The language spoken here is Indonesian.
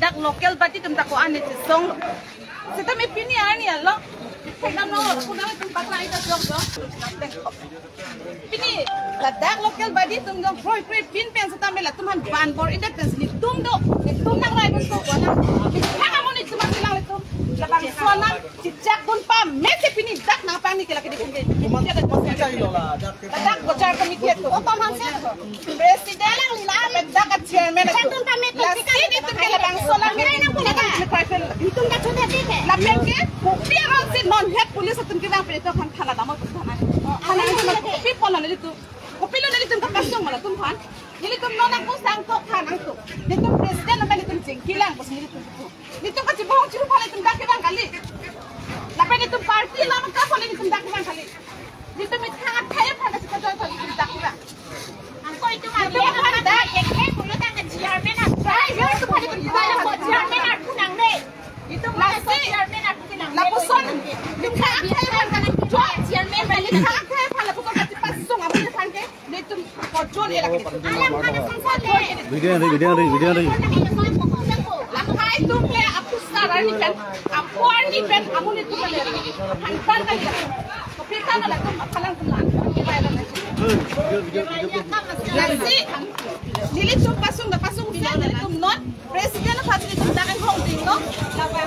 dak local bati tum tako ane ti song sita me pini ani allo kuna tum patla ita jog pini la dak local bati tum dong froi pin pen sita me la tum han ban bor ida tesli tum nang rai bun to wala ha mo ni tum silang tum la bang sona cicak bun pa me se pini dak na pang ni kala kedi kun dak bocar komite to pam han se president la dak chairman tum pa me to ini tum kala bang sona me na kun tum dak chode dike la penge piang sin non het police tum ki bang preto kan thala damo tum thana pi pon na litu ko pilo na litum ka kasong mala tum khan nili tum non ang kusang to khan ang to litum president na litum jengkilang bos litum ka chibong chiru pala tum dak bang kali la penge tum party la ka pala litum dak bang kali litum mit khat thaya phala ka joy phala tum dak bang ang ko itu ma phala da ek he pulu ta ka chairman na sai yo tu phala tum ko chairman na kunang de itu ma chairman na kunang la poson tum khat thaya phala ka jo chairman ma litum khat thaya phala ko ka ti pasong amu than ke litum ko jo le la alam kana sansa le video la khai tum le apu sarani kan apuani pen amu ni tum le han pan ka ko pita na la tum phalang tum lan nasi nili tum pasung da pasung bila tum non president na phatri tum da kan hong ding no la ba